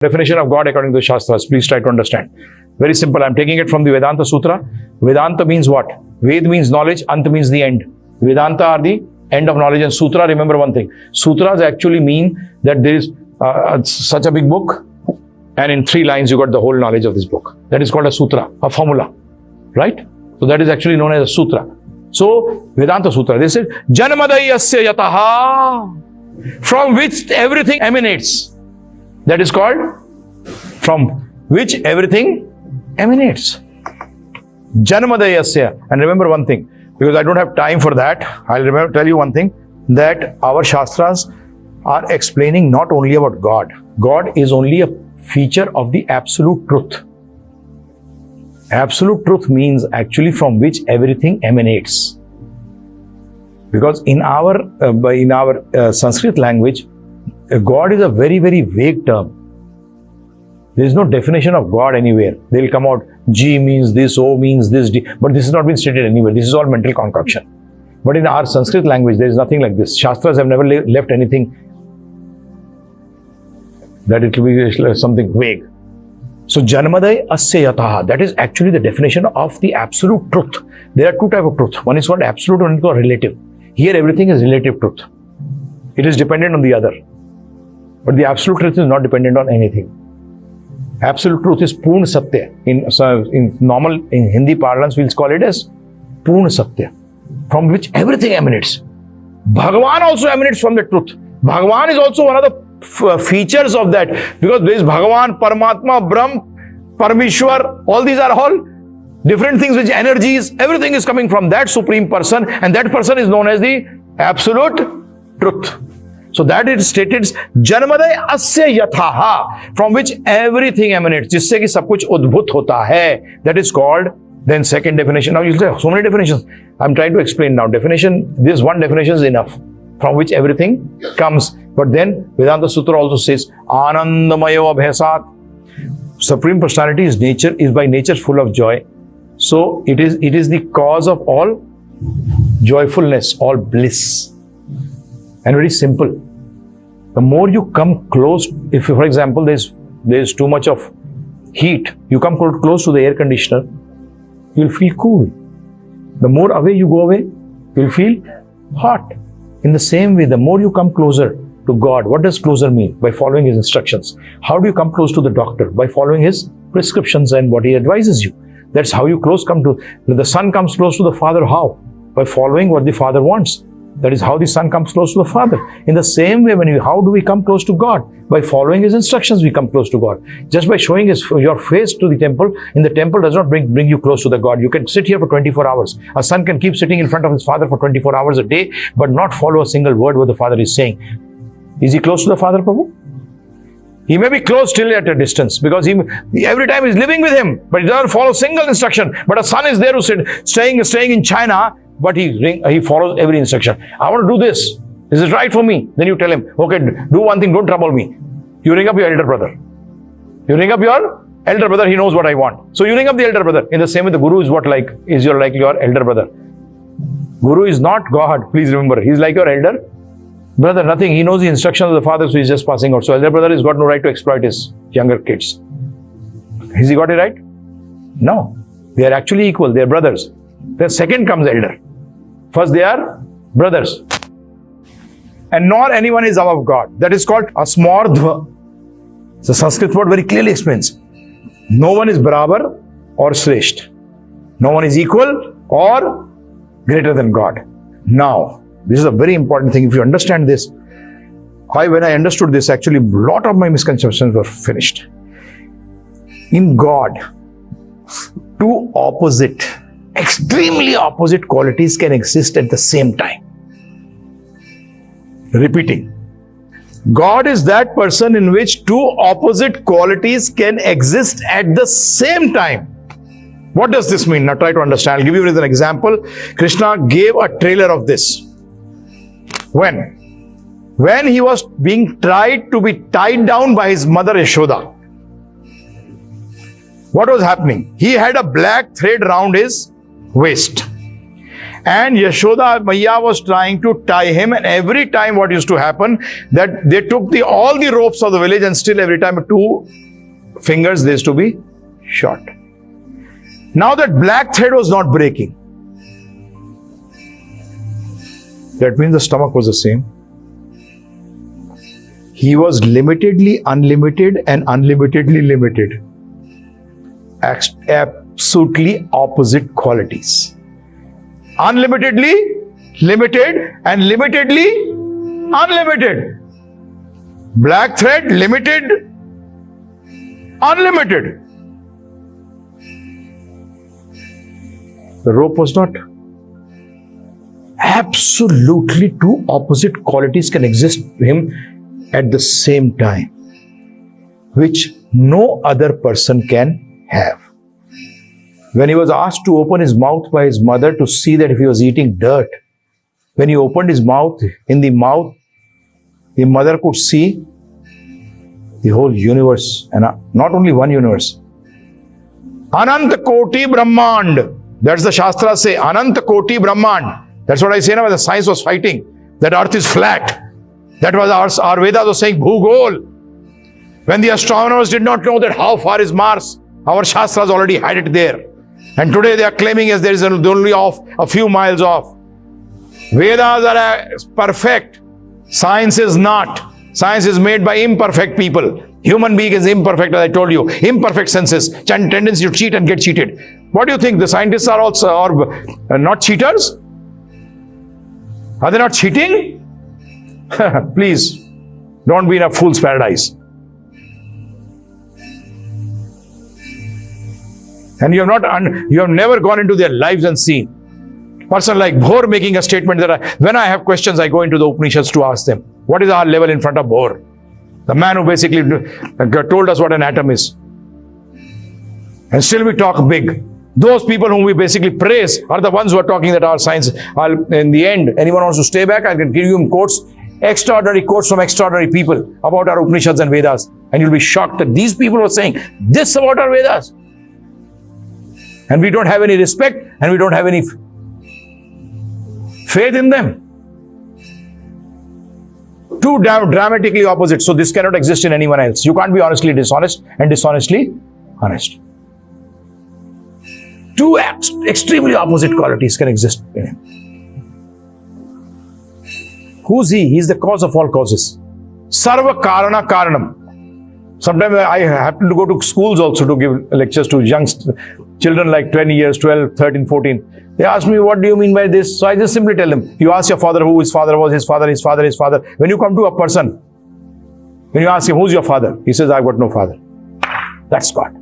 Definition of God according to the Shastras. Please try to understand. Very simple. I'm taking it from the Vedanta Sutra. Vedanta means what? Ved means knowledge. Ant means the end. Vedanta are the end of knowledge. And Sutra, remember one thing. Sutras actually mean that there is such a big book, and in 3 lines you got the whole knowledge of this book. That is called a sutra, a formula. Right? So that is actually known as a sutra. So Vedanta Sutra. They said, Janmadayasya yataha, from which everything emanates. That is called from which everything emanates. Janmadayasya. And remember one thing, because I don't have time for that, I'll tell you one thing, that our Shastras are explaining not only about God. God is only a feature of the absolute truth. Absolute truth means actually from which everything emanates. Because in our Sanskrit language, God is a very, very vague term. There is no definition of God anywhere. They will come out, G means this, O means this, D, but this has not been stated anywhere. This is all mental concoction. But in our Sanskrit language, there is nothing like this. Shastras have never left anything that it will be something vague. So, Janmaday asya yataha, that is actually the definition of the absolute truth. There are 2 types of truth. One is called absolute, one is called relative. Here, everything is relative truth. It is dependent on the other. But the absolute truth is not dependent on anything. Absolute truth is Purna Satya. In Hindi parlance, we'll call it as Purna Satya, from which everything emanates. Bhagavan also emanates from the truth. Bhagavan is also one of the features of that, because there is Bhagavan, Paramatma, Brahm, Parameshwar, all these are all different things which energies, everything is coming from that supreme person, and that person is known as the absolute truth. So that it stated, Janmaday asya yathaha, from which everything emanates, jisse ki sab kuch udbhut hota hai. That is called, then second definition. Now you'll say, so many definitions. I'm trying to explain now. Definition, this one definition is enough, from which everything comes. But then Vedanta Sutra also says, Anandamayo abhasat. Supreme Personality is nature, is by nature full of joy. So it is the cause of all joyfulness, all bliss. And very simple. The more you come close, if for example there's too much of heat, you come close to the air conditioner, you'll feel cool. The more away you go away, you'll feel hot. In the same way, the more you come closer to God, what does closer mean? By following His instructions. How do you come close to the doctor? By following his prescriptions and what he advises you. That's how you come to, the son comes close to the father, how? By following what the father wants. That is how the son comes close to the father. In the same way, how do we come close to God? By following His instructions, we come close to God. Just by showing your face to the temple, in the temple does not bring you close to the God. You can sit here for 24 hours. A son can keep sitting in front of his father for 24 hours a day, but not follow a single word what the father is saying. Is he close to the father, Prabhu? He may be close still at a distance, because every time he's living with him, but he doesn't follow single instruction. But a son is there who's staying in China, but he follows every instruction. I want to do this. Is it right for me? Then you tell him, okay, do one thing, don't trouble me. You ring up your elder brother. He knows what I want. So you ring up the elder brother. In the same way, the Guru is like your elder brother. Guru is not God, please remember. He's like your elder brother, nothing. He knows the instructions of the father, so he's just passing out. So elder brother has got no right to exploit his younger kids. Has he got it right? No. They are actually equal. They are brothers. Then second comes elder. First they are brothers. And nor anyone is above God. That is called asmardhva. The Sanskrit word very clearly explains. No one is barabar or sresht. No one is equal or greater than God. Now, this is a very important thing. If you understand this, when I understood this, actually a lot of my misconceptions were finished. In God, 2 extremely opposite qualities can exist at the same time. Repeating. God is that person in which 2 opposite qualities can exist at the same time. What does this mean? Now try to understand. I'll give you an example. Krishna gave a trailer of this. When he was being tried to be tied down by his mother Yashoda, what was happening? He had a black thread round his waist, And Yashoda Maiya was trying to tie him, and every time what used to happen, that they took all the ropes of the village, and still every time 2 fingers they used to be short. Now that black thread was not breaking. That means the stomach was the same. He was limitedly unlimited and unlimitedly limited. Absolutely opposite qualities. Unlimitedly limited and limitedly unlimited. Black thread, limited, unlimited. The rope was not. Absolutely 2 opposite qualities can exist in him at the same time, which no other person can have. When he was asked to open his mouth by his mother to see that if he was eating dirt, when he opened his mouth, in the mouth, the mother could see the whole universe, and not only one universe. Anant Koti Brahmand. That's the Shastras say, Anant Koti Brahmand. That's what I say now, when the science was fighting, that earth is flat. That was our Vedas was saying Bhugol. When the astronomers did not know that how far is Mars, our Shastras already had it there. And today they are claiming as there is only off a few miles off. Vedas are perfect. Science is not. Science is made by imperfect people. Human being is imperfect, as I told you. Imperfect senses, tendency to cheat and get cheated. What do you think? The scientists are also not cheaters? Are they not cheating? Please, don't be in a fool's paradise. And you have never gone into their lives and seen. Person like Bohr making a statement that when I have questions, I go into the Upanishads to ask them. What is our level in front of Bohr? The man who basically told us what an atom is. And still we talk big. Those people whom we basically praise are the ones who are talking that our science, in the end, anyone wants to stay back, I can give you quotes, extraordinary quotes from extraordinary people about our Upanishads and Vedas. And you'll be shocked that these people were saying this about our Vedas. And we don't have any respect and we don't have any faith in them. 2 dramatically opposite. So this cannot exist in anyone else. You can't be honestly dishonest and dishonestly honest. 2 extremely opposite qualities can exist in him. Who's he? He's the cause of all causes. Sarva Karana Karanam. Sometimes I happen to go to schools also to give lectures to young children like 20 years, 12, 13, 14. They ask me, what do you mean by this? So I just simply tell them, you ask your father who his father was, his father, his father, his father. When you come to a person, when you ask him, who's your father? He says, I've got no father. That's God.